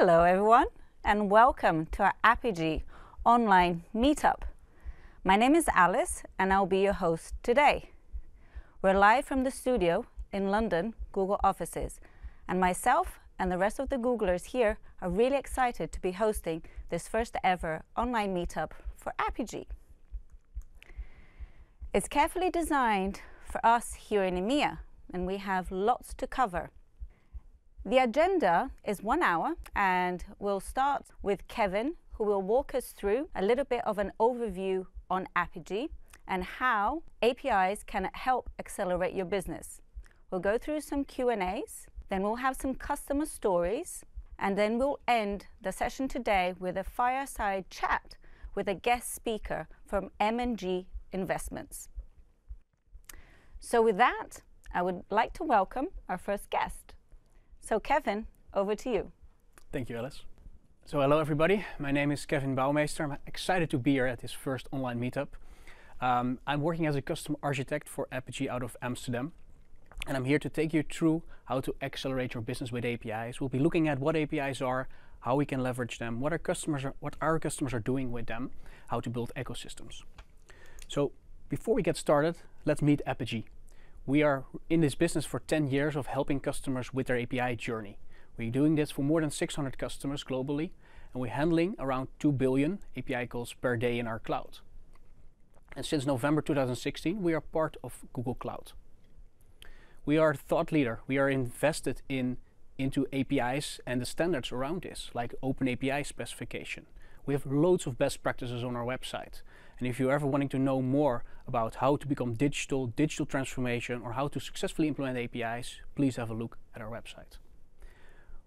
Hello everyone and welcome to our Apigee Online Meetup. My name is Alice and I'll be your host today. We're live from the studio in London, Google offices, and myself and the rest of the Googlers here are really excited to be hosting this first ever online meetup for Apigee. It's carefully designed for us here in EMEA and we have lots to cover. The agenda is 1 hour and we'll start with Kevin, who will walk us through a little bit of an overview on Apigee and how APIs can help accelerate your business. We'll go through some Q&As, then we'll have some customer stories, and then we'll end the session today with a fireside chat with a guest speaker from M&G Investments. So with that, I would like to welcome our first guest. So Kevin, over to you. Thank you, Alice. So hello everybody, my name is Kevin Bouwmeester. I'm excited to be here at this first online meetup. I'm working as a custom architect for Apogee out of Amsterdam. And I'm here to take you through how to accelerate your business with APIs. We'll be looking at what APIs are, how we can leverage them, what our customers are doing with them, how to build ecosystems. So before we get started, let's meet Apigee. We are in this business for 10 years of helping customers with their API journey. We're doing this for more than 600 customers globally, and we're handling around 2 billion API calls per day in our cloud. And since November 2016, we are part of Google Cloud. We are a thought leader. We are invested into APIs and the standards around this, like Open API specification. We have loads of best practices on our website. And if you're ever wanting to know more about how to become digital transformation, or how to successfully implement APIs, please have a look at our website.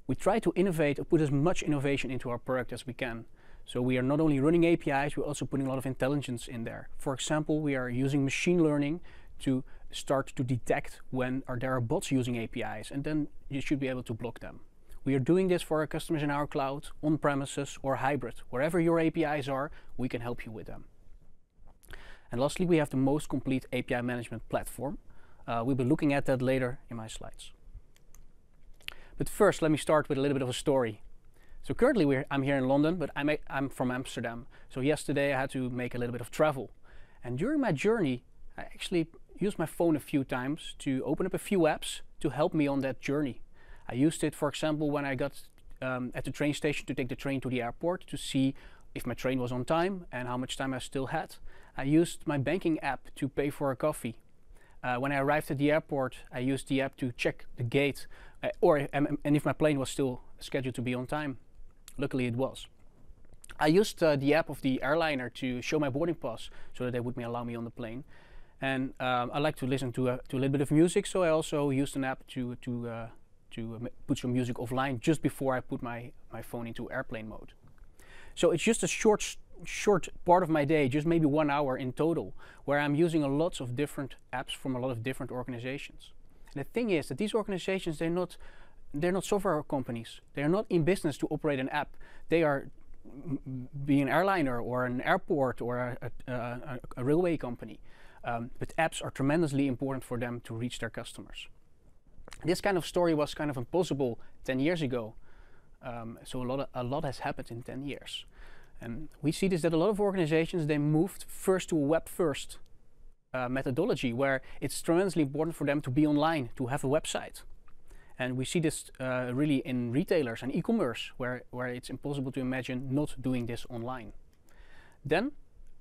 We try to innovate or put as much innovation into our product as we can. So we are not only running APIs, we're also putting a lot of intelligence in there. For example, we are using machine learning to start to detect when there are bots using APIs, and then you should be able to block them. We are doing this for our customers in our cloud, on-premises or hybrid. Wherever your APIs are, we can help you with them. And lastly, we have the most complete API management platform. We'll be looking at that later in my slides. But first, let me start with a little bit of a story. So currently I'm here in London, but I'm from Amsterdam. So yesterday I had to make a little bit of travel. And during my journey, I actually used my phone a few times to open up a few apps to help me on that journey. I used it, for example, when I got at the train station to take the train to the airport to see if my train was on time and how much time I still had. I used my banking app to pay for a coffee. When I arrived at the airport, I used the app to check the gate and if my plane was still scheduled to be on time. Luckily it was. I used the app of the airliner to show my boarding pass so that they would allow me on the plane. And I like to listen to a little bit of music, so I also used an app to put some music offline just before I put my phone into airplane mode. So it's just a short part of my day, just maybe 1 hour in total, where I'm using lots of different apps from a lot of different organizations. And the thing is that these organizations, they're not software companies. They're not in business to operate an app. They are being an airliner or an airport or a railway company. But apps are tremendously important for them to reach their customers. This kind of story was kind of impossible 10 years ago. So a lot has happened in 10 years. And we see this, that a lot of organizations, they moved first to a web-first methodology, where it's tremendously important for them to be online, to have a website. And we see this really in retailers and e-commerce, where it's impossible to imagine not doing this online. Then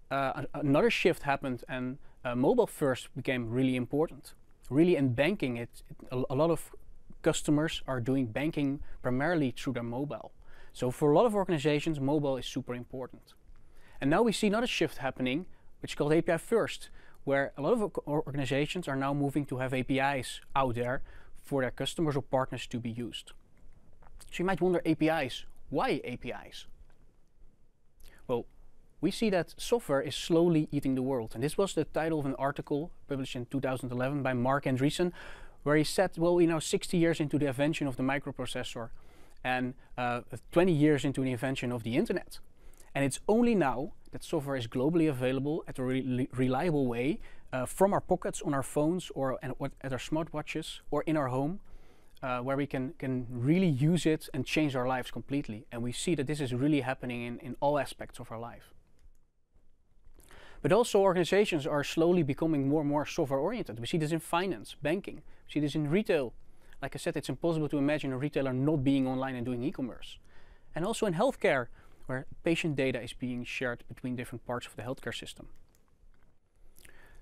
another shift happened, and mobile first became really important. Really in banking, a lot of customers are doing banking primarily through their mobile. So for a lot of organizations, mobile is super important. And now we see another shift happening, which is called API first, where a lot of organizations are now moving to have APIs out there for their customers or partners to be used. So you might wonder, APIs, why APIs? Well, we see that software is slowly eating the world. And this was the title of an article published in 2011 by Mark Andreessen, where he said, well, 60 years into the invention of the microprocessor and 20 years into the invention of the internet. And it's only now that software is globally available at a reliable way from our pockets on our phones or at our smartwatches or in our home where we can really use it and change our lives completely. And we see that this is really happening in all aspects of our life. But also organizations are slowly becoming more and more software oriented. We see this in finance, banking, we see this in retail. Like I said, it's impossible to imagine a retailer not being online and doing e-commerce. And also in healthcare, where patient data is being shared between different parts of the healthcare system.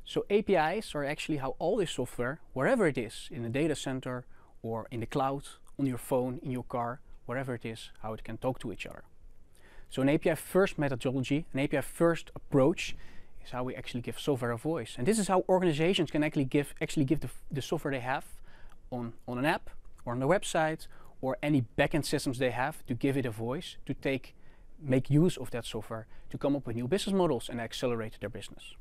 So APIs are actually how all this software, wherever it is, in a data center or in the cloud, on your phone, in your car, wherever it is, how it can talk to each other. So an API first methodology, an API first approach is how we actually give software a voice. And this is how organizations can actually give the software they have on an app or on the website or any backend systems they have, to give it a voice, to make use of that software to come up with new business models and accelerate their business.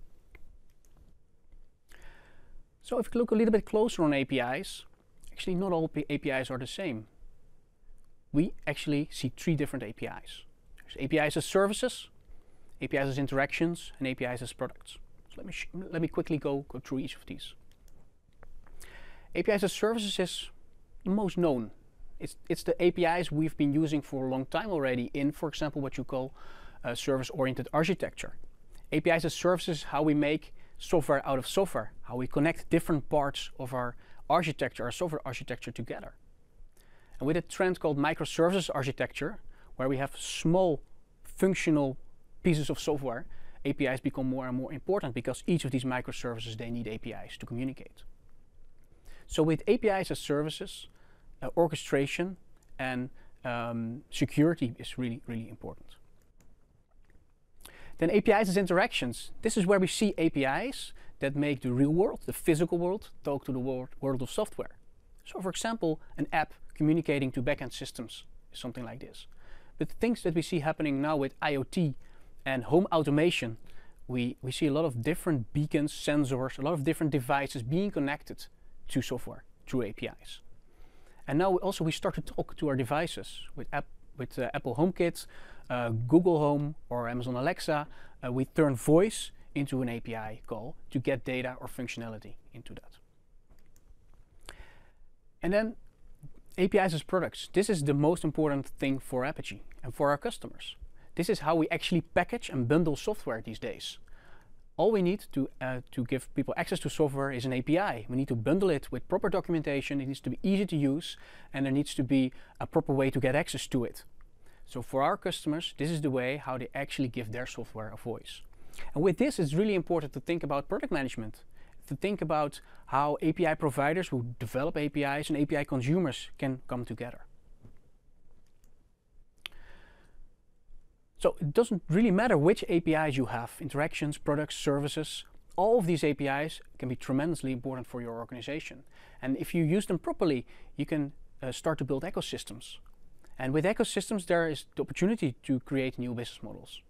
So if we look a little bit closer on APIs, actually not all APIs are the same. We actually see 3 different APIs. There's APIs as services, APIs as interactions, and APIs as products. So let me quickly go through each of these. APIs as services is the most known. It's the APIs we've been using for a long time already in, for example, what you call service-oriented architecture. APIs as services, how we make software out of software, how we connect different parts of our architecture, our software architecture together. And with a trend called microservices architecture, where we have small functional pieces of software, APIs become more and more important because each of these microservices, they need APIs to communicate. So with APIs as services, orchestration and security is really, really important. Then APIs as interactions. This is where we see APIs that make the real world, the physical world, talk to the world of software. So for example, an app communicating to backend systems is something like this. But things that we see happening now with IoT and home automation, we see a lot of different beacons, sensors, a lot of different devices being connected to software through APIs. And now also we start to talk to our devices with Apple HomeKit, Google Home or Amazon Alexa. We turn voice into an API call to get data or functionality into that. And then APIs as products. This is the most important thing for Apigee and for our customers. This is how we actually package and bundle software these days. All we need to give people access to software is an API. We need to bundle it with proper documentation. It needs to be easy to use, and there needs to be a proper way to get access to it. So for our customers, this is the way how they actually give their software a voice. And with this, it's really important to think about product management, to think about how API providers who develop APIs and API consumers can come together. So it doesn't really matter which APIs you have, interactions, products, services. All of these APIs can be tremendously important for your organization. And if you use them properly, you can start to build ecosystems. And with ecosystems, there is the opportunity to create new business models.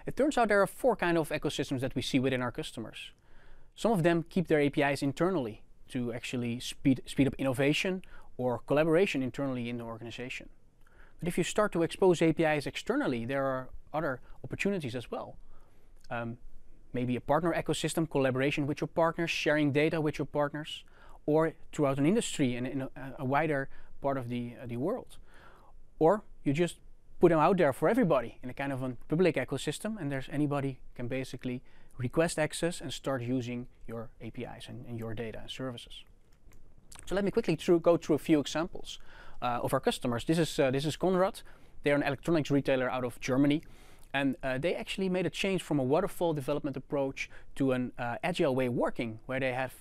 It turns out there are 4 kinds of ecosystems that we see within our customers. Some of them keep their APIs internally to actually speed up innovation or collaboration internally in the organization. But if you start to expose APIs externally, there are other opportunities as well. Maybe a partner ecosystem, collaboration with your partners, sharing data with your partners, or throughout an industry and in a wider part of the world. Or you just put them out there for everybody in a kind of a public ecosystem, and anybody can basically request access and start using your APIs and your data and services. So let me quickly go through a few examples of our customers. This is Conrad. They're an electronics retailer out of Germany, and they actually made a change from a waterfall development approach to an agile way of working, where they have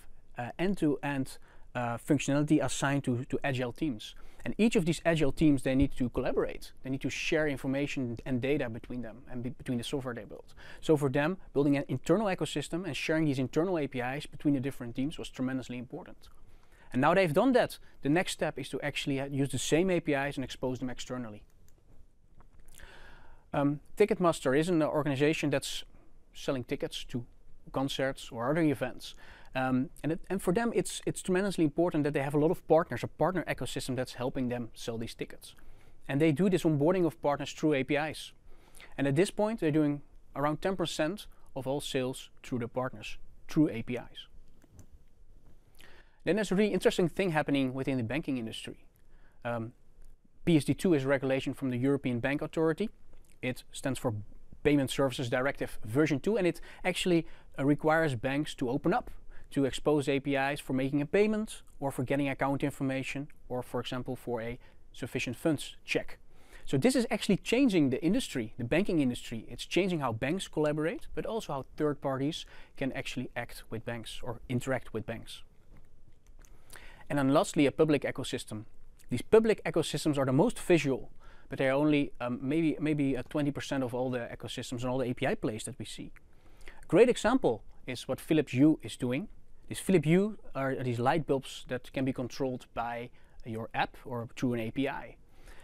end-to-end functionality assigned to agile teams. And each of these agile teams, they need to collaborate. They need to share information and data between them and between the software they build. So for them, building an internal ecosystem and sharing these internal APIs between the different teams was tremendously important. And now they've done that, the next step is to actually use the same APIs and expose them externally. Ticketmaster is an organization that's selling tickets to concerts or other events. And for them, it's tremendously important that they have a lot of partners, a partner ecosystem that's helping them sell these tickets. And they do this onboarding of partners through APIs. And at this point, they're doing around 10% of all sales through the partners, through APIs. Then there's a really interesting thing happening within the banking industry. PSD2 is a regulation from the European Bank Authority. It stands for Payment Services Directive version 2, and it actually requires banks to open up, to expose APIs for making a payment or for getting account information, or for example for a sufficient funds check. So this is actually changing the industry, the banking industry. It's changing how banks collaborate, but also how third parties can actually act with banks or interact with banks. And then lastly, a public ecosystem. These public ecosystems are the most visual, but they are only maybe 20% of all the ecosystems and all the API plays that we see. A great example is what Philips Hue is doing. These Philips Hue are these light bulbs that can be controlled by your app or through an API.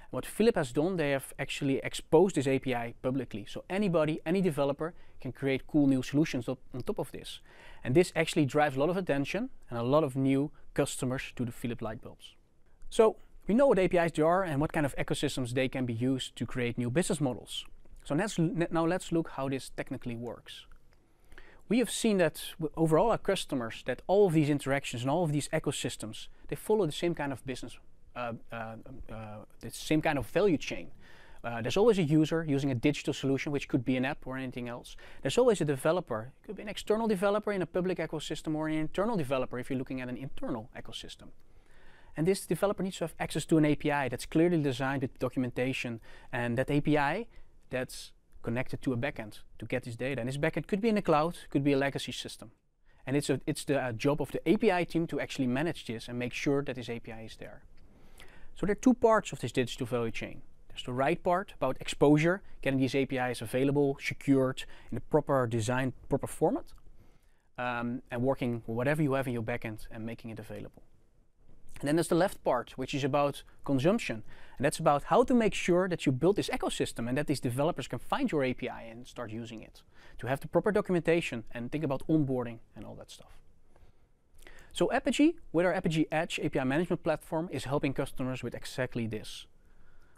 What Philips has done, they have actually exposed this API publicly. So anybody, any developer can create cool new solutions on top of this. And this actually drives a lot of attention and a lot of new customers to the Philips light bulbs. So we know what APIs they are and what kind of ecosystems they can be used to create new business models. So now let's look how this technically works. We have seen that overall our customers, that all of these interactions and all of these ecosystems, they follow the same kind of business, the same kind of value chain. There's always a user using a digital solution, which could be an app or anything else. There's always a developer. It could be an external developer in a public ecosystem or an internal developer if you're looking at an internal ecosystem. And this developer needs to have access to an API that's clearly designed with documentation, and that API that's connected to a backend to get this data. And this backend could be in the cloud, could be a legacy system. And it's the job of the API team to actually manage this and make sure that this API is there. So there are two parts of this digital value chain. There's the right part about exposure, getting these APIs available, secured, in the proper design, proper format, and working with whatever you have in your backend and making it available. And then there's the left part, which is about consumption. And that's about how to make sure that you build this ecosystem and that these developers can find your API and start using it. To have the proper documentation and think about onboarding and all that stuff. So Apigee, with our Apigee Edge API management platform, is helping customers with exactly this.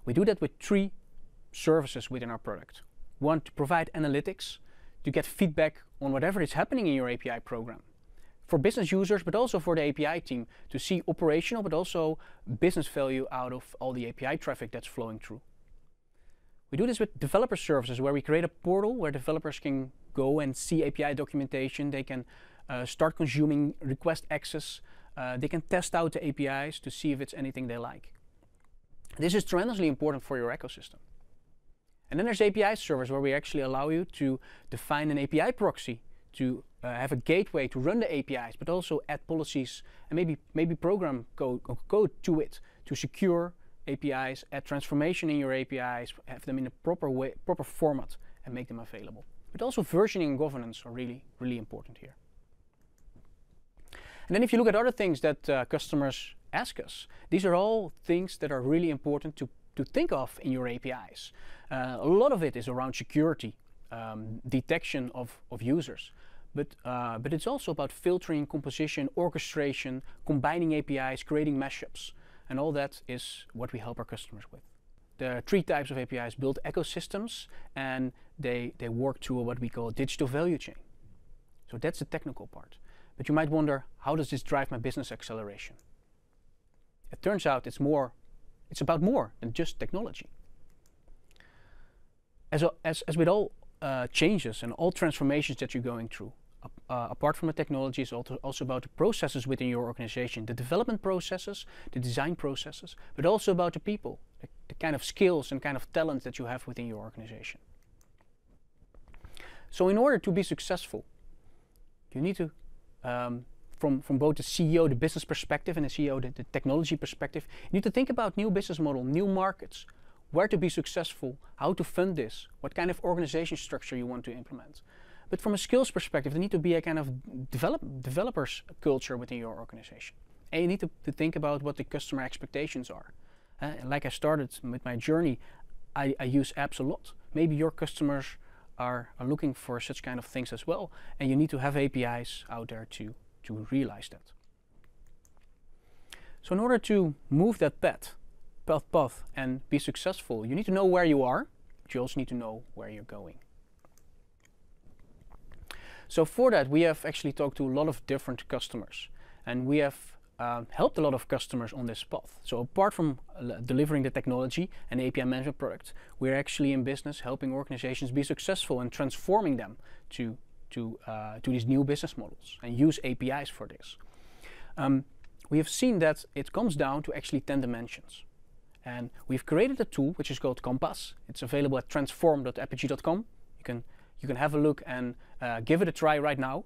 We do that with 3 services within our product. One, to provide analytics, to get feedback on whatever is happening in your API program. For business users, but also for the API team, to see operational but also business value out of all the API traffic that's flowing through. We do this with developer services, where we create a portal where developers can go and see API documentation. They can start consuming request access. They can test out the APIs to see if it's anything they like. This is tremendously important for your ecosystem. And then there's API servers, where we actually allow you to define an API proxy, to have a gateway to run the APIs, but also add policies and maybe program code to it to secure APIs, add transformation in your APIs, have them in a proper way, proper format, and make them available. But also versioning and governance are really, really important here. And then if you look at other things that customers ask us, these are all things that are really important to think of in your APIs. A lot of it is around security, detection of users. But it's also about filtering, composition, orchestration, combining APIs, creating mashups. And all that is what we help our customers with. There are 3 types of APIs: build ecosystems, and they work through what we call digital value chain. So that's the technical part. But you might wonder, how does this drive my business acceleration? It turns out it's about more than just technology. As with all changes and all transformations that you're going through, apart from the technology, is also about the processes within your organization, the development processes, the design processes, but also about the people, the kind of skills and kind of talent that you have within your organization. So in order to be successful, you need to, from both the CEO, the business perspective, and the CEO, the technology perspective, you need to think about new business model, new markets, where to be successful, how to fund this, what kind of organization structure you want to implement. But from a skills perspective, there need to be a kind of developers culture within your organization. And you need to think about what the customer expectations are. Like I started with my journey, I use apps a lot. Maybe your customers are looking for such kind of things as well, and you need to have APIs out there to realize that. So in order to move that path and be successful, you need to know where you are, but you also need to know where you're going. So for that, we have actually talked to a lot of different customers, and we have helped a lot of customers on this path. So apart from delivering the technology and API management product, we're actually in business helping organizations be successful and transforming them to these new business models and use APIs for this. We have seen that it comes down to actually 10 dimensions. And we've created a tool which is called Compass. It's available at transform.apigee.com. You can have a look and give it a try right now.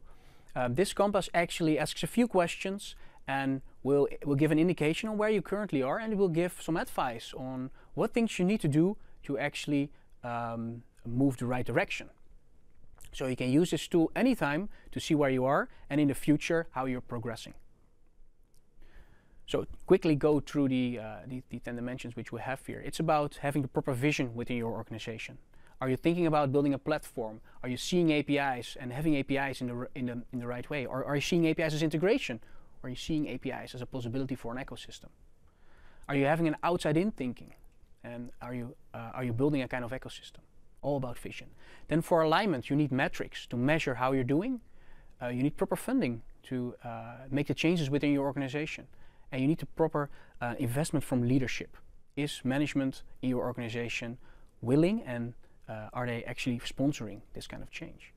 This Compass actually asks a few questions and will give an indication on where you currently are, and it will give some advice on what things you need to do to actually move the right direction. So you can use this tool anytime to see where you are and in the future how you're progressing. So quickly go through the 10 dimensions which we have here. It's about having the proper vision within your organization. Are you thinking about building a platform? Are you seeing APIs and having APIs in the right way? Or are you seeing APIs as integration? Or are you seeing APIs as a possibility for an ecosystem? Are you having an outside-in thinking? And are you building a kind of ecosystem? All about vision. Then for alignment, you need metrics to measure how you're doing. You need proper funding to make the changes within your organization. And you need the proper investment from leadership. Is management in your organization willing, and are they actually sponsoring this kind of change?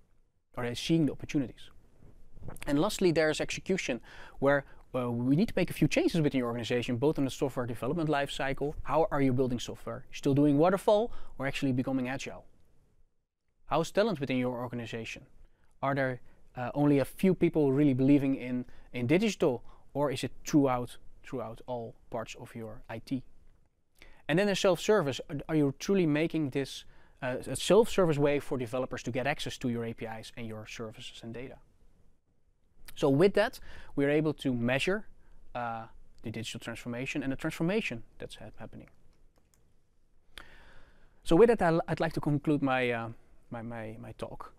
Are they seeing the opportunities? And lastly, there's execution, where we need to make a few changes within your organization, both on the software development life cycle. How are you building software? Still doing waterfall, or actually becoming agile? How is talent within your organization? Are there only a few people really believing in digital, or is it throughout all parts of your IT? And then the self-service. Are you truly making this a self-service way for developers to get access to your APIs and your services and data? So with that, we're able to measure the digital transformation and the transformation that's happening. So with that, I'd like to conclude my talk.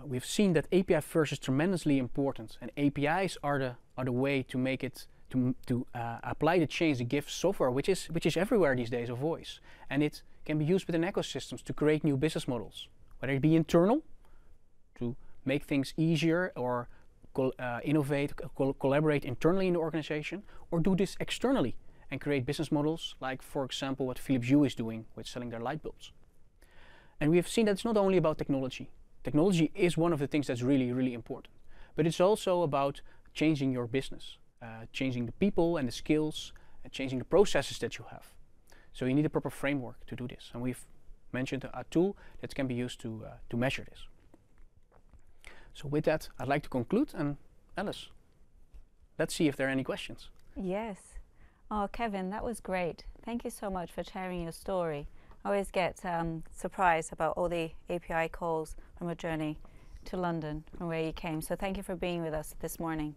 We've seen that API first is tremendously important, and APIs are the way to make it to apply the change, to give software, which is everywhere these days, a voice, and it can be used within ecosystems to create new business models, whether it be internal to make things easier, or innovate, collaborate internally in the organization, or do this externally and create business models like, for example, what Philips Hue is doing with selling their light bulbs. And we have seen that it's not only about technology. Technology is one of the things that's really, really important, but it's also about changing your business, changing the people and the skills, and changing the processes that you have. So you need a proper framework to do this, and we've mentioned a tool that can be used to measure this. So with that, I'd like to conclude, and Alice, let's see if there are any questions. Yes. Oh, Kevin, that was great. Thank you so much for sharing your story. I always get surprised about all the API calls from your journey to London, from where you came. So thank you for being with us this morning.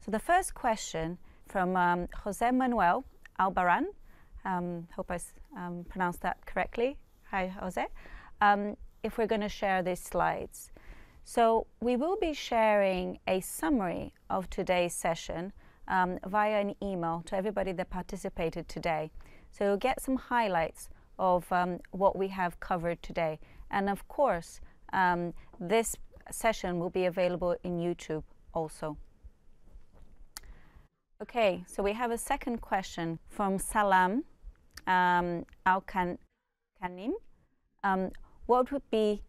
So the first question from Jose Manuel Albaran. Hope I pronounced that correctly. Hi, Jose. If we're going to share these slides. So we will be sharing a summary of today's session via an email to everybody that participated today. So you'll get some highlights of what we have covered today. And of course, this session will be available in YouTube also. Okay, so we have a second question from Salam Al-Kanim. What would be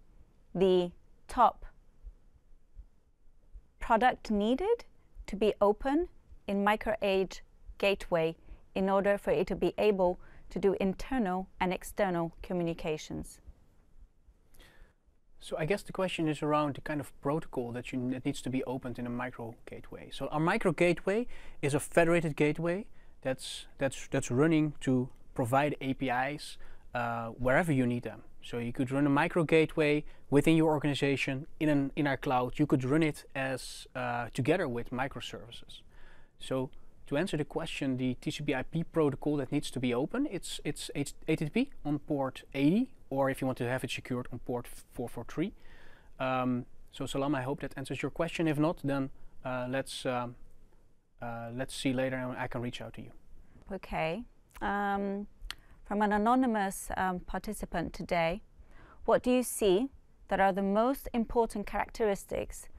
the top product needed to be open in MicroAge Gateway in order for it to be able to do internal and external communications? So I guess the question is around the kind of protocol that needs to be opened in a micro gateway. So our micro gateway is a federated gateway that's running to provide APIs wherever you need them. So you could run a micro gateway within your organization in our cloud. You could run it as together with microservices. So to answer the question, the TCP/IP protocol that needs to be open, it's HTTP on port 80, or if you want to have it secured on port 443. So Salam, I hope that answers your question. If not, then let's see later, and I can reach out to you. Okay. From an anonymous participant today, what do you see that are the most important characteristics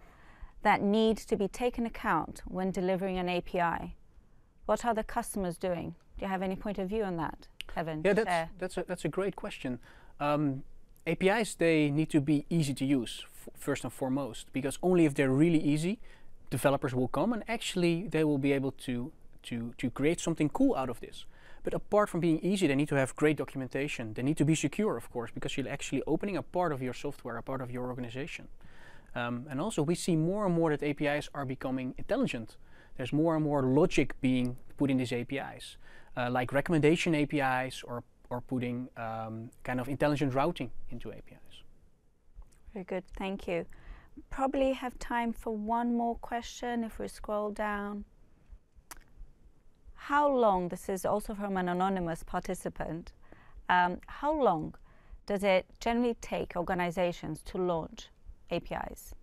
that need to be taken account when delivering an API? What are the customers doing? Do you have any point of view on that, Kevin? Yeah, that's a great question. APIs, they need to be easy to use first and foremost, because only if they're really easy, developers will come and actually they will be able to create something cool out of this. But apart from being easy, they need to have great documentation. They need to be secure, of course, because you're actually opening a part of your software, a part of your organization. And also we see more and more that APIs are becoming intelligent. There's more and more logic being put in these APIs, like recommendation APIs or putting kind of intelligent routing into APIs. Very good, thank you. Probably have time for one more question if we scroll down. How long, this is also from an anonymous participant, how long does it generally take organizations to launch APIs?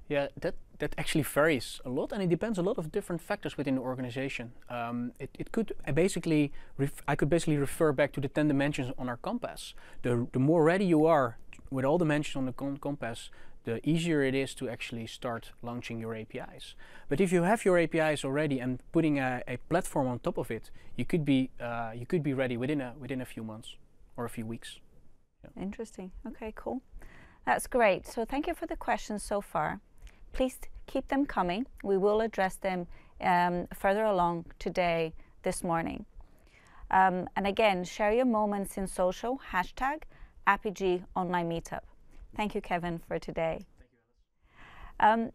Yeah, that actually varies a lot, and it depends a lot of different factors within the organization. It could basically, I could basically refer back to the 10 dimensions on our compass. The more ready you are with all dimensions on the compass, the easier it is to actually start launching your APIs. But if you have your APIs already and putting a platform on top of it, you could be ready within a few months or a few weeks. Yeah. Interesting. Okay, cool. That's great. So thank you for the questions so far. Please keep them coming. We will address them further along today, this morning. And again, share your moments in social, hashtag Apigee Online Meetup. Thank you, Kevin, for today. Thank you, Alice.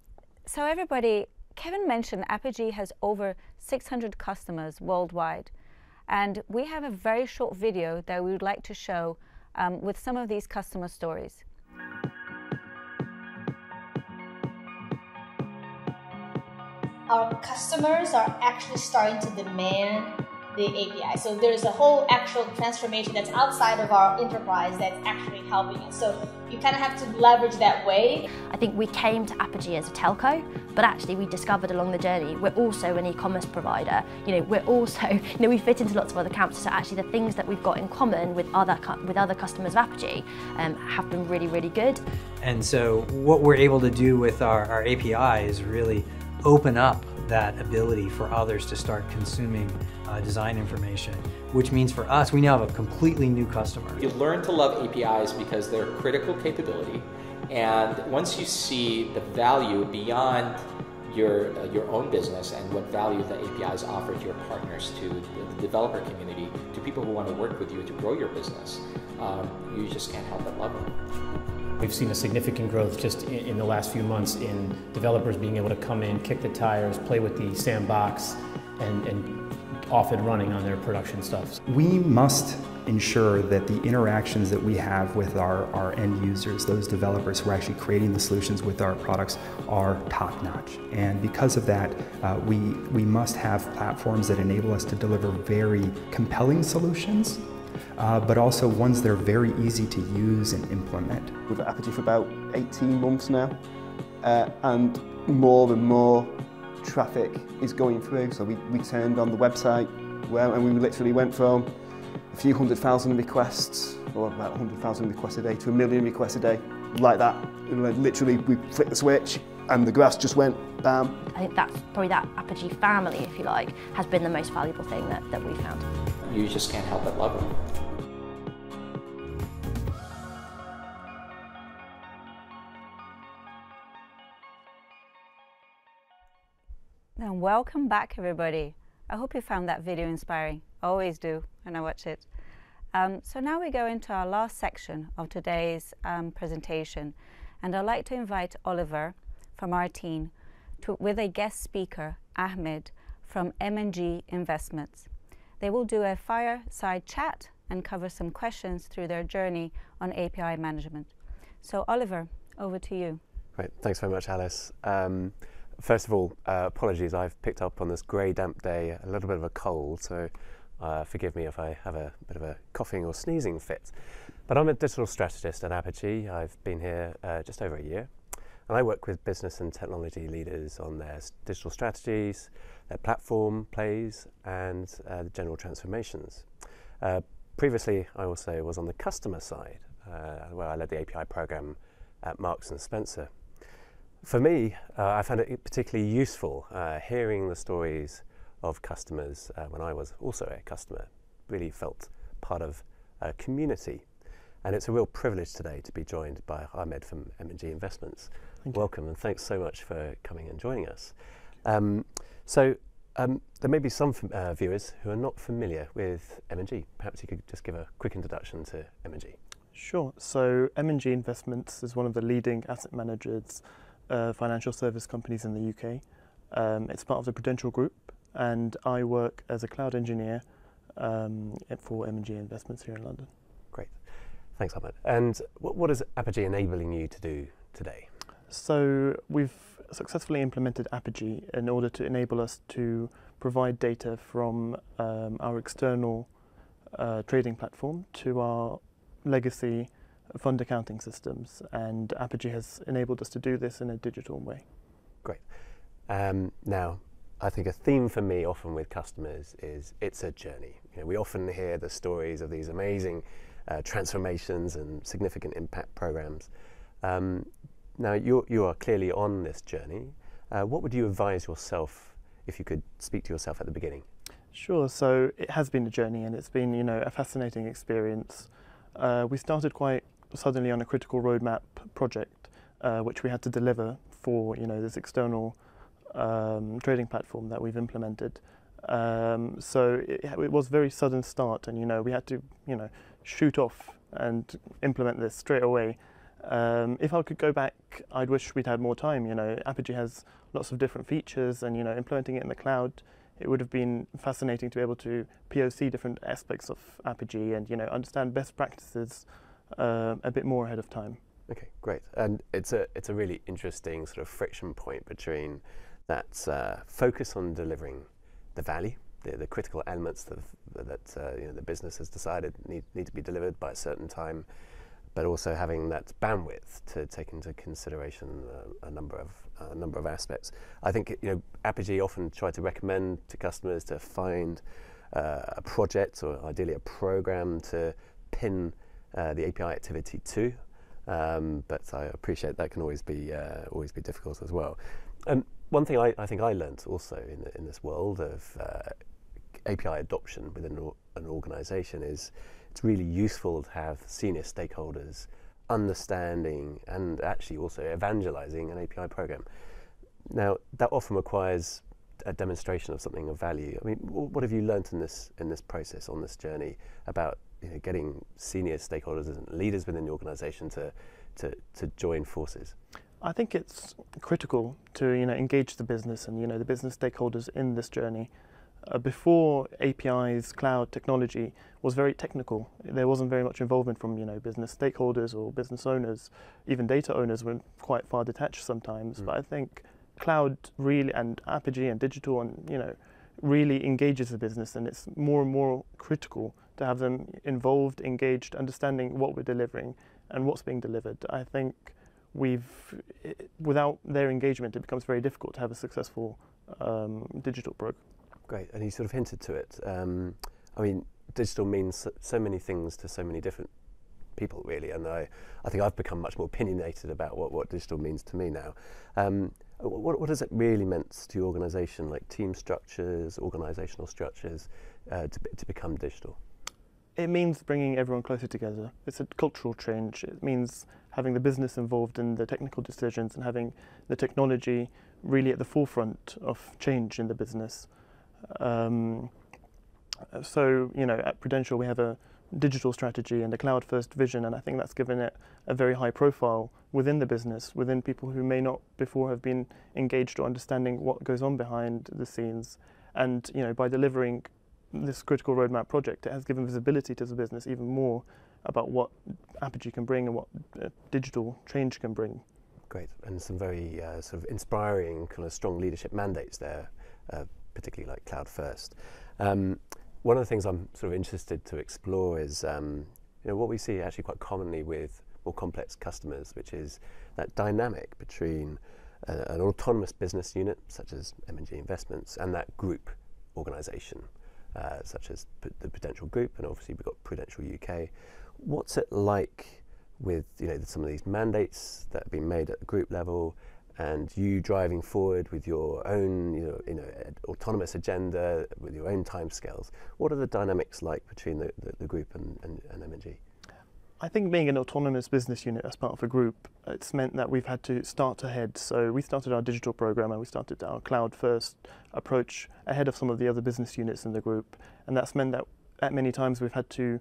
So everybody, Kevin mentioned Apigee has over 600 customers worldwide. And we have a very short video that we would like to show with some of these customer stories. Our customers are actually starting to demand the API. So there's a whole actual transformation that's outside of our enterprise that's actually helping us. So you kind of have to leverage that way. I think we came to Apogee as a telco, but actually we discovered along the journey we're also an e-commerce provider. We're also, we fit into lots of other campuses. So actually the things that we've got in common with other customers of Apogee have been really, really good. And so what we're able to do with our API is really open up that ability for others to start consuming design information, which means for us, we now have a completely new customer. You learn to love APIs because they're critical capability, and once you see the value beyond your own business and what value the APIs offer to your partners, to the developer community, to people who want to work with you to grow your business, you just can't help but love them. We've seen a significant growth just in the last few months in developers being able to come in, kick the tires, play with the sandbox, and off and running on their production stuff. We must ensure that the interactions that we have with our end users, those developers who are actually creating the solutions with our products, are top-notch. And because of that, we must have platforms that enable us to deliver very compelling solutions, but also ones that are very easy to use and implement. We've at Apogee for about 18 months now, and more and more traffic is going through. So we turned on the website, and we literally went from a few 100,000 requests, or about 100,000 requests a day, to 1 million requests a day, like that. Literally, we flicked the switch, and the grass just went bam. I think that's probably that Apogee family, if you like, has been the most valuable thing that we found. You just can't help but love them. And welcome back, everybody. I hope you found that video inspiring. I always do when I watch it. So now we go into our last section of today's presentation, and I'd like to invite Oliver from our team with a guest speaker, Ahmed from M&G Investments. They will do a fireside chat and cover some questions through their journey on API management. So Oliver, over to you. Great, thanks very much, Alice. First of all, apologies, I've picked up on this grey, damp day, a little bit of a cold, so forgive me if I have a bit of a coughing or sneezing fit. But I'm a digital strategist at Apogee. I've been here just over a year, and I work with business and technology leaders on their digital strategies, their platform plays, and the general transformations. Previously, I also was on the customer side, where I led the API program at Marks & Spencer. For me, I found it particularly useful hearing the stories of customers when I was also a customer. Really felt part of a community. And it's a real privilege today to be joined by Ahmed from M&G Investments. Welcome, and thanks so much for coming and joining us. There may be some viewers who are not familiar with M&G. Perhaps you could just give a quick introduction to M&G. Sure. So M&G Investments is one of the leading asset managers, financial service companies in the UK. It's part of the Prudential Group, and I work as a cloud engineer for M&G Investments here in London. Great. Thanks, Ahmed. And what is Apogee enabling you to do today? So we've successfully implemented Apigee in order to enable us to provide data from our external trading platform to our legacy fund accounting systems, and Apogee has enabled us to do this in a digital way. Great. Now, I think a theme for me often with customers is it's a journey. You know, we often hear the stories of these amazing transformations and significant impact programs. Now, you are clearly on this journey. What would you advise yourself if you could speak to yourself at the beginning? Sure. So it has been a journey, and it's been, a fascinating experience. We started quite suddenly on a critical roadmap project, which we had to deliver for, this external trading platform that we've implemented. So it was a very sudden start, and we had to shoot off and implement this straight away. If I could go back, I'd wish we'd had more time. Apogee has lots of different features, and implementing it in the cloud, it would have been fascinating to be able to POC different aspects of Apogee and understand best practices a bit more ahead of time. Okay, great. And it's a really interesting sort of friction point between that focus on delivering the value, the critical elements that the business has decided need to be delivered by a certain time, but also having that bandwidth to take into consideration a number of aspects. I think Apogee often try to recommend to customers to find a project or ideally a program to pin the API activity to, but I appreciate that can always be difficult as well. One thing I think I learnt also in this world of API adoption within an organisation is it's really useful to have senior stakeholders understanding and actually also evangelizing an API program. Now, that often requires a demonstration of something of value. I mean, what have you learnt in this process, on this journey, about getting senior stakeholders and leaders within the organisation to join forces? I think it's critical to engage the business and the business stakeholders in this journey. Before APIs, cloud technology was very technical. There wasn't very much involvement from business stakeholders or business owners. Even data owners were quite far detached sometimes. But I think cloud really, and Apigee and digital, and really engages the business, and it's more and more critical to have them involved, engaged, understanding what we're delivering and what's being delivered. I think without their engagement, it becomes very difficult to have a successful digital program. Great, and you sort of hinted to it. I mean, digital means so many things to so many different people, really, and I think I've become much more opinionated about what digital means to me now. What has it really meant to your organisation, like team structures, organisational structures, to become digital? It means bringing everyone closer together. It's a cultural change. It means having the business involved in the technical decisions and having the technology really at the forefront of change in the business. So, at Prudential we have a digital strategy and a cloud-first vision, and I think that's given it a very high profile within the business, within people who may not before have been engaged or understanding what goes on behind the scenes. And, by delivering this critical roadmap project, it has given visibility to the business even more about what Apogee can bring and what digital change can bring. Great, and some very sort of inspiring, kind of strong leadership mandates there, particularly like cloud first. One of the things I'm sort of interested to explore is what we see actually quite commonly with more complex customers, which is that dynamic between an autonomous business unit such as M&G Investments and that group organisation such as the Prudential Group, and obviously we've got Prudential UK. What's it like with some of these mandates that have been made at the group level and you driving forward with your own, autonomous agenda, with your own timescales. What are the dynamics like between the group and M&G? I think being an autonomous business unit as part of a group, it's meant that we've had to start ahead. So we started our digital program and we started our cloud-first approach ahead of some of the other business units in the group, and that's meant that at many times we've had to,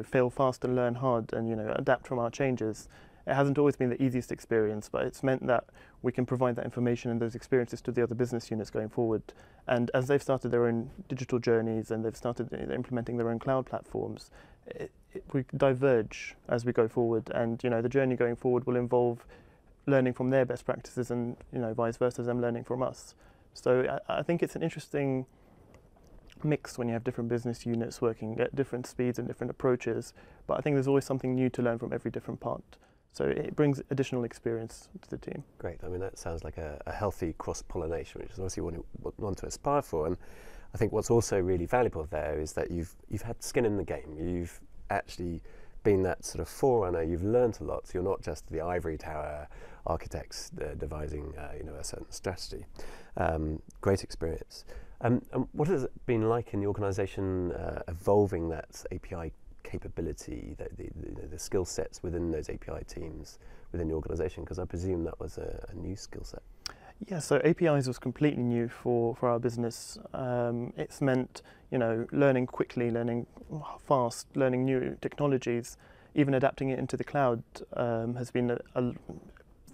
fail fast and learn hard and adapt from our changes. It hasn't always been the easiest experience, but it's meant that we can provide that information and those experiences to the other business units going forward. And as they've started their own digital journeys and they've started implementing their own cloud platforms, we diverge as we go forward, and the journey going forward will involve learning from their best practices and vice versa, them learning from us. So I think it's an interesting mix when you have different business units working at different speeds and different approaches, but I think there's always something new to learn from every different part. So it brings additional experience to the team. Great. I mean, that sounds like a healthy cross-pollination, which is obviously what you want to aspire for. And I think what's also really valuable there is that you've had skin in the game. You've actually been that sort of forerunner. You've learned a lot. So you're not just the ivory tower architects devising a certain strategy. Great experience. And what has it been like in the organisation evolving that API capability, the skill sets within those API teams within the organisation? Because I presume that was a new skill set. Yeah, so APIs was completely new for our business. It's meant, learning quickly, learning fast, learning new technologies, even adapting it into the cloud has been a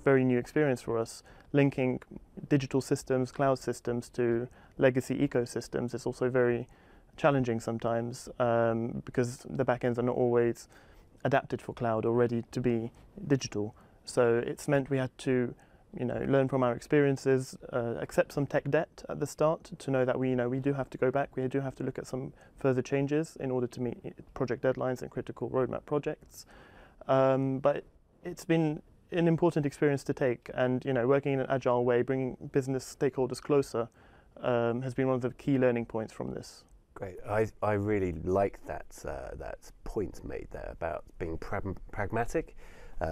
very new experience for us. Linking digital systems, cloud systems to legacy ecosystems is also very challenging sometimes because the backends are not always adapted for cloud or ready to be digital. So it's meant we had to learn from our experiences, accept some tech debt at the start to know that we do have to go back, we do have to look at some further changes in order to meet project deadlines and critical roadmap projects. But it's been an important experience to take, and working in an agile way, bringing business stakeholders closer has been one of the key learning points from this. Great. I really like that point made there about being pragmatic,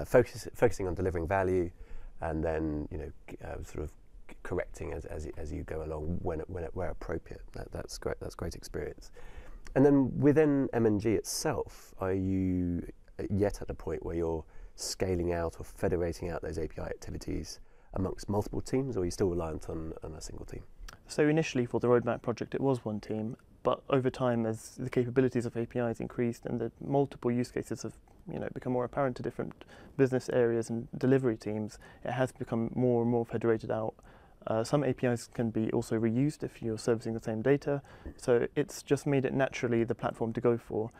focusing on delivering value, and then sort of correcting as you go along where appropriate. That's great. That's great experience. And then within M&G itself, are you yet at a point where you're scaling out or federating out those API activities amongst multiple teams, or are you still reliant on a single team? So initially for the roadmap project it was one team, but over time as the capabilities of APIs increased and the multiple use cases have become more apparent to different business areas and delivery teams, it has become more and more federated out. Some APIs can be also reused if you're servicing the same data, so it's just made it naturally the platform to go for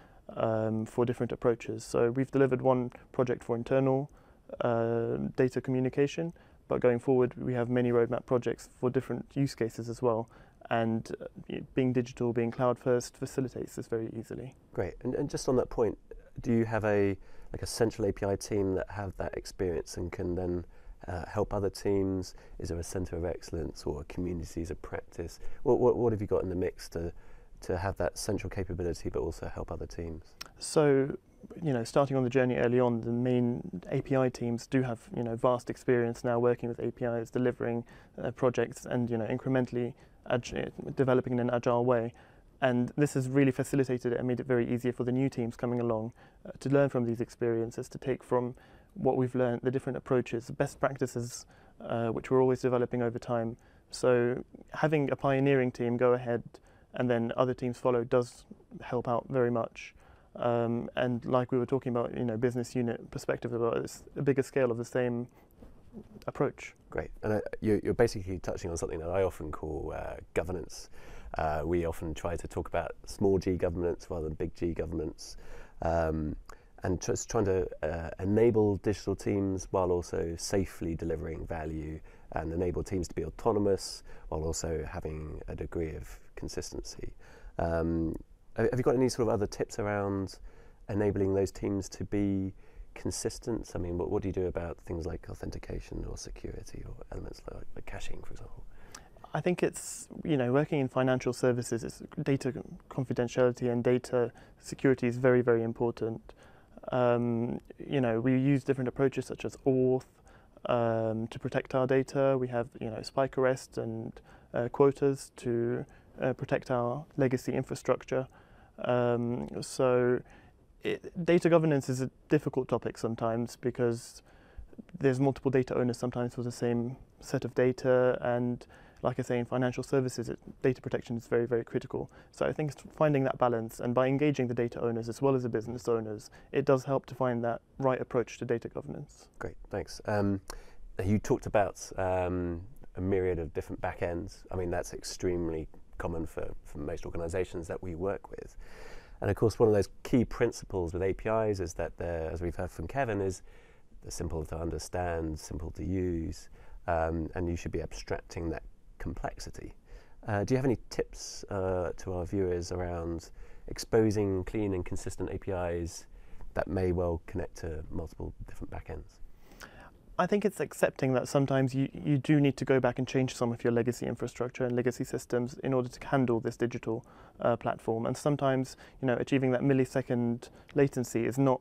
different approaches. So we've delivered one project for internal data communication, but going forward we have many roadmap projects for different use cases as well, and being digital, being cloud first facilitates this very easily. Great. And just on that point, do you have a central API team that have that experience and can then help other teams? Is there a centre of excellence or communities of practice? What have you got in the mix to have that central capability but also help other teams? So, starting on the journey early on, the main API teams do have vast experience now working with APIs, delivering projects, and incrementally developing in an agile way. And this has really facilitated it and made it very easier for the new teams coming along to learn from these experiences, to take from what we've learned, the different approaches, best practices, which we're always developing over time. So having a pioneering team go ahead and then other teams follow does help out very much. And like we were talking about, business unit perspective about it's a bigger scale of the same approach. Great. And you're basically touching on something that I often call governance. We often try to talk about small g governance rather than big G governance, and just trying to enable digital teams while also safely delivering value, and enable teams to be autonomous while also having a degree of consistency. Have you got any sort of other tips around enabling those teams to be consistent? I mean, what do you do about things like authentication or security or elements like caching, for example? I think it's, working in financial services, it's data confidentiality and data security is very, very important. We use different approaches such as auth, to protect our data. We have spike arrest and quotas to protect our legacy infrastructure. Data governance is a difficult topic sometimes because there's multiple data owners sometimes for the same set of data, and like I say, in financial services, data protection is very, very critical. So I think it's finding that balance, and by engaging the data owners as well as the business owners, it does help to find that right approach to data governance. Great, thanks. You talked about a myriad of different backends. I mean, that's extremely common for most organizations that we work with. And of course, one of those key principles with APIs is that as we've heard from Kevin, is they're simple to understand, simple to use, and you should be abstracting that complexity. Do you have any tips to our viewers around exposing clean and consistent APIs that may well connect to multiple different backends? I think it's accepting that sometimes you do need to go back and change some of your legacy infrastructure and legacy systems in order to handle this digital platform. And sometimes, achieving that millisecond latency is not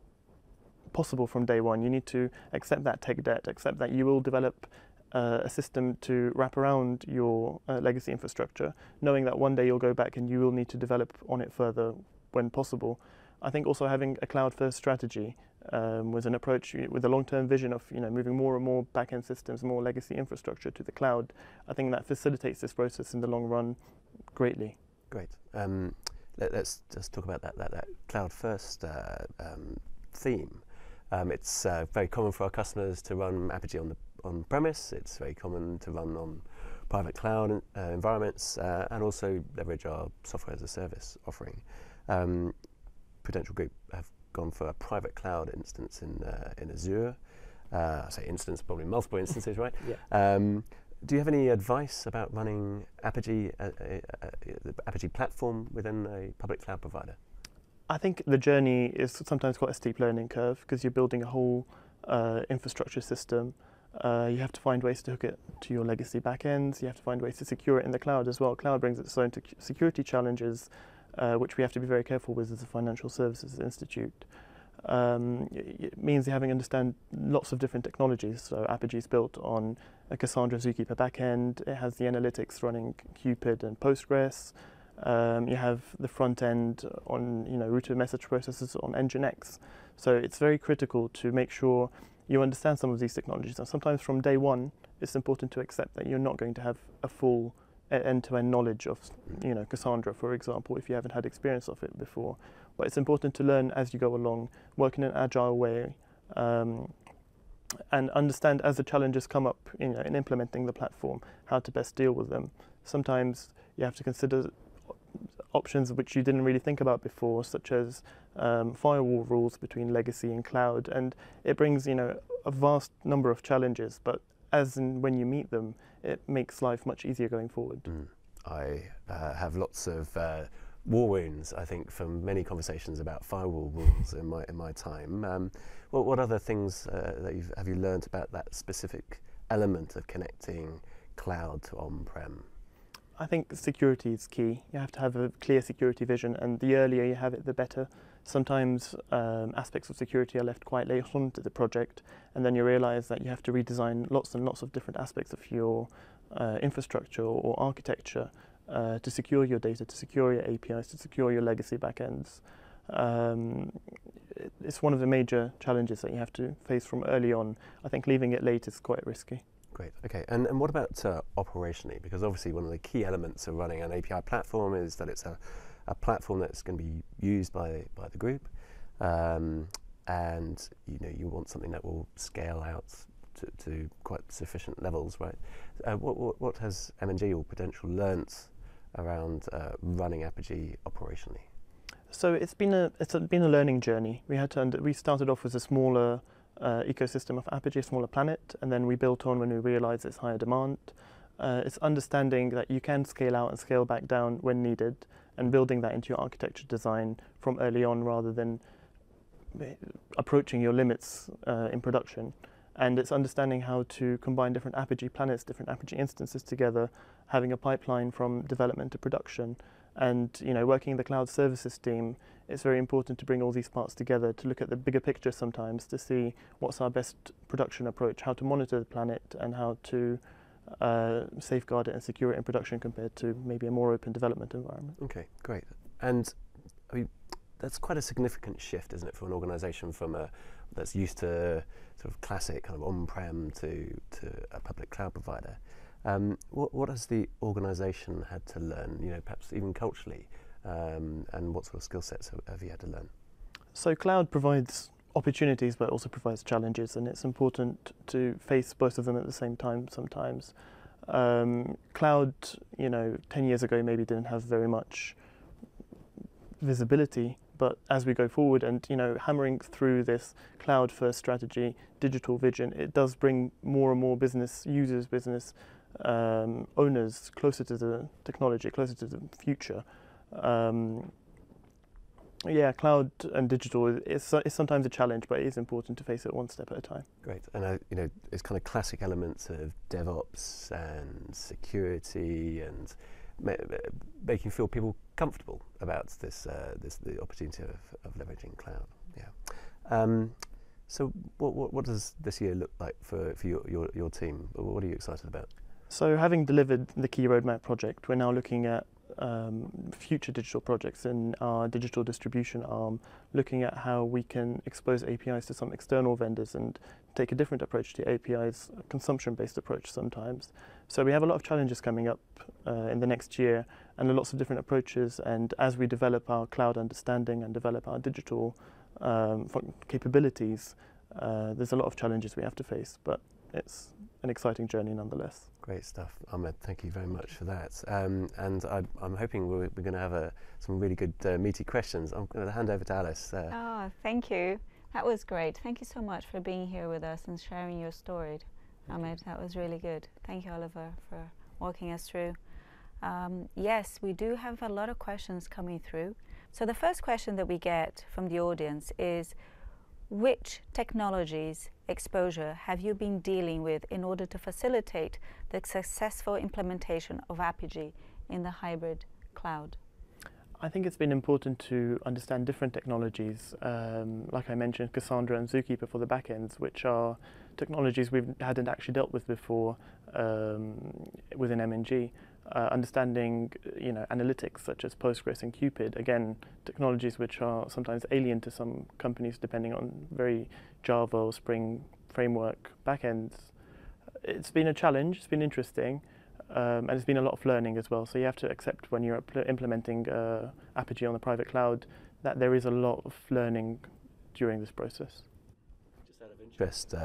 possible from day one. You need to accept that tech debt, accept that you will develop a system to wrap around your legacy infrastructure, knowing that one day you'll go back and you will need to develop on it further when possible. I think also having a cloud-first strategy was an approach with a long-term vision of moving more and more back-end systems, more legacy infrastructure to the cloud. I think that facilitates this process in the long run greatly. Great. Let's just talk about that cloud-first theme. It's very common for our customers to run Apigee on-premise. It's very common to run on private cloud environments, and also leverage our software as a service offering. Prudential Group have gone for a private cloud instance in Azure. I say instance, probably multiple instances, right? Yeah. Do you have any advice about running Apigee, the Apigee platform within a public cloud provider? I think the journey is sometimes quite a steep learning curve because you're building a whole infrastructure system. You have to find ways to hook it to your legacy backends. You have to find ways to secure it in the cloud as well. Cloud brings its own security challenges, which we have to be very careful with as a financial services institute. It means you having to understand lots of different technologies. So Apigee is built on a Cassandra Zookeeper backend. It has the analytics running Cupid and Postgres. You have the front end on router message processors on Nginx. So it's very critical to make sure you understand some of these technologies. And sometimes from day one, it's important to accept that you're not going to have a full end-to-end knowledge of Cassandra, for example, if you haven't had experience of it before. But it's important to learn as you go along, work in an agile way, and understand as the challenges come up in implementing the platform, how to best deal with them. Sometimes you have to consider options which you didn't really think about before, such as firewall rules between legacy and cloud, and it brings a vast number of challenges, but as and when you meet them, it makes life much easier going forward. I have lots of war wounds, I think, from many conversations about firewall rules in my time. What other things have you learned about that specific element of connecting cloud to on-prem? I think security is key. You have to have a clear security vision, and the earlier you have it, the better. Sometimes aspects of security are left quite late on to the project, and then you realize that you have to redesign lots and lots of different aspects of your infrastructure or architecture to secure your data, to secure your APIs, to secure your legacy backends. It's one of the major challenges that you have to face from early on. I think leaving it late is quite risky. Great. Okay. And what about operationally? Because obviously one of the key elements of running an API platform is that it's a platform that's going to be used by the group, and you want something that will scale out to quite sufficient levels, right? What has M&G or Prudential learnt around running Apigee operationally? So it's been a learning journey. We started off with a smaller ecosystem of Apigee, a smaller planet, and then we built on when we realized there's higher demand. It's understanding that you can scale out and scale back down when needed, and building that into your architecture design from early on rather than approaching your limits in production. And it's understanding how to combine different Apigee planets, different Apigee instances together, having a pipeline from development to production, And working in the cloud services team, it's very important to bring all these parts together to look at the bigger picture sometimes, to see what's our best production approach, how to monitor the planet, and how to safeguard it and secure it in production compared to maybe a more open development environment. Okay, great. And I mean, that's quite a significant shift, isn't it, for an organisation from that's used to sort of classic kind of on-prem to a public cloud provider. What has the organisation had to learn, perhaps even culturally, and what sort of skill sets have you had to learn? So cloud provides opportunities, but also provides challenges, and it's important to face both of them at the same time sometimes. Cloud, 10 years ago maybe didn't have very much visibility, but as we go forward and, hammering through this cloud-first strategy, digital vision, it does bring more and more business users, business owners closer to the technology, closer to the future. Cloud and digital is sometimes a challenge, but it is important to face it one step at a time. Great, and it's kind of classic elements of DevOps and security and making you feel people comfortable about the opportunity of leveraging cloud. Yeah. So what does this year look like for your team? What are you excited about? So having delivered the key roadmap project, we're now looking at future digital projects in our digital distribution arm, looking at how we can expose APIs to some external vendors and take a different approach to APIs, a consumption-based approach sometimes. So we have a lot of challenges coming up in the next year and lots of different approaches, and as we develop our cloud understanding and develop our digital capabilities, there's a lot of challenges we have to face, but it's an exciting journey nonetheless. Great stuff, Ahmed. Thank you very much for that. And I'm hoping we're going to have some really good meaty questions. I'm going to hand over to Alice. Thank you. That was great. Thank you so much for being here with us and sharing your story, Ahmed. That was really good. Thank you, Oliver, for walking us through. Yes, we do have a lot of questions coming through. So the first question that we get from the audience is, which technologies exposure have you been dealing with in order to facilitate the successful implementation of Apigee in the hybrid cloud? I think it's been important to understand different technologies, like I mentioned, Cassandra and Zookeeper for the backends, which are technologies we hadn't actually dealt with before within M&G. Understanding, analytics such as Postgres and Cupid, again, technologies which are sometimes alien to some companies depending on very Java or Spring framework backends. It's been a challenge, it's been interesting, and it's been a lot of learning as well. So you have to accept when you're implementing Apigee on the private cloud that there is a lot of learning during this process. Just out of interest,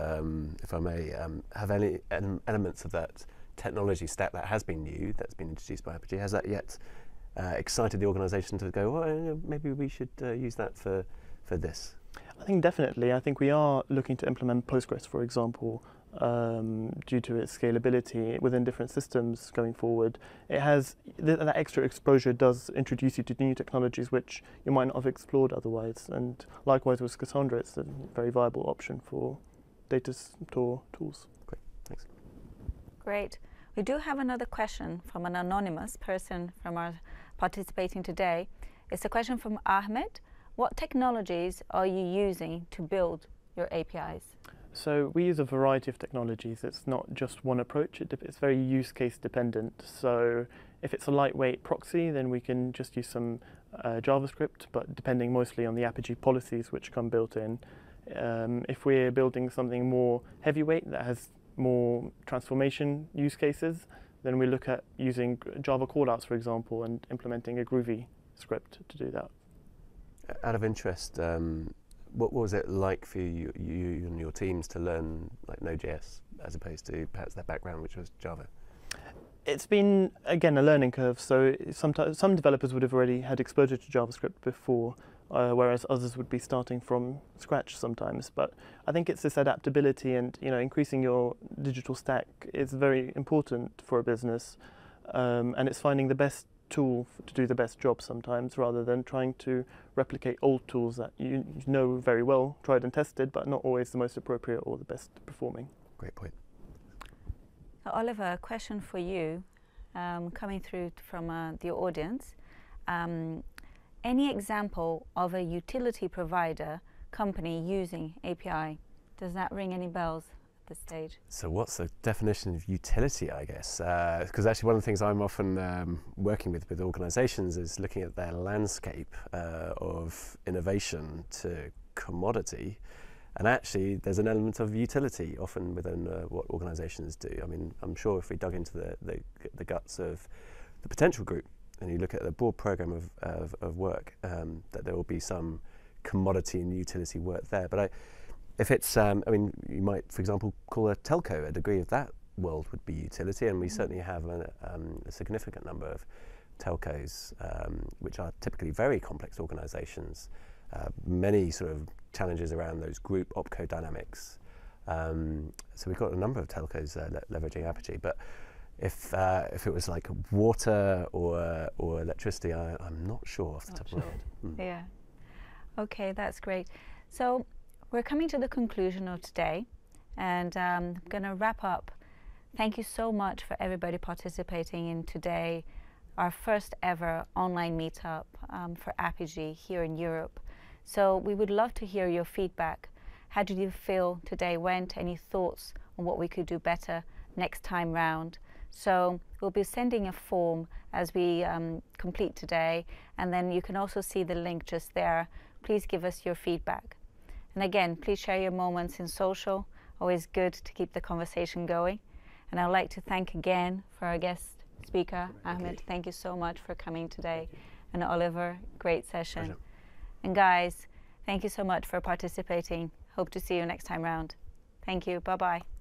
if I may, have any elements of that technology stack that has been new, that's been introduced by Apogee, has that yet excited the organisation to go, well, maybe we should use that for this? I think definitely. I think we are looking to implement Postgres, for example, due to its scalability within different systems going forward. It has that extra exposure does introduce you to new technologies which you might not have explored otherwise, and likewise with Cassandra, it's a very viable option for data store tools. Great, thanks. Great. We do have another question from an anonymous person from our participating today. It's a question from Ahmed. What technologies are you using to build your APIs? So we use a variety of technologies. It's not just one approach. It's very use case dependent. So if it's a lightweight proxy, then we can just use some JavaScript, but depending mostly on the Apigee policies which come built in. If we're building something more heavyweight that has more transformation use cases, then we look at using Java callouts, for example, and implementing a Groovy script to do that. Out of interest, what was it like for you and your teams to learn like Node.js as opposed to perhaps their background, which was Java? It's been, again, a learning curve. So sometimes some developers would have already had exposure to JavaScript before, whereas others would be starting from scratch sometimes. But I think it's this adaptability and increasing your digital stack is very important for a business, and it's finding the best tool to do the best job sometimes, rather than trying to replicate old tools that you know very well, tried and tested, but not always the most appropriate or the best performing. Great point. Oliver, a question for you coming through from the audience. any example of a utility provider company using API? Does that ring any bells at this stage? So what's the definition of utility, I guess? Because actually one of the things I'm often working with organizations is looking at their landscape of innovation to commodity. And actually there's an element of utility often within what organizations do. I mean, I'm sure if we dug into the guts of the potential group and you look at the broad program of work, that there will be some commodity and utility work there. But if it's, I mean, you might, for example, call a telco, a degree of that world would be utility, and we certainly have a significant number of telcos, which are typically very complex organizations, many sort of challenges around those group opco dynamics. So we've got a number of telcos leveraging Apigee, but if it was like water or electricity, I'm not sure off the top of my head. Yeah. Okay, that's great. So we're coming to the conclusion of today, and I'm going to wrap up. Thank you so much for everybody participating in today, our first ever online meetup for Apigee here in Europe. So we would love to hear your feedback. How did you feel today went? Any thoughts on what we could do better next time round? So we'll be sending a form as we complete today, and then you can also see the link just there. Please give us your feedback. And again, please share your moments in social. Always good to keep the conversation going. And I'd like to thank again for our guest speaker, Ahmed. Thank you so much for coming today. And Oliver, great session. Pleasure. And guys, thank you so much for participating. Hope to see you next time round. Thank you. Bye-bye.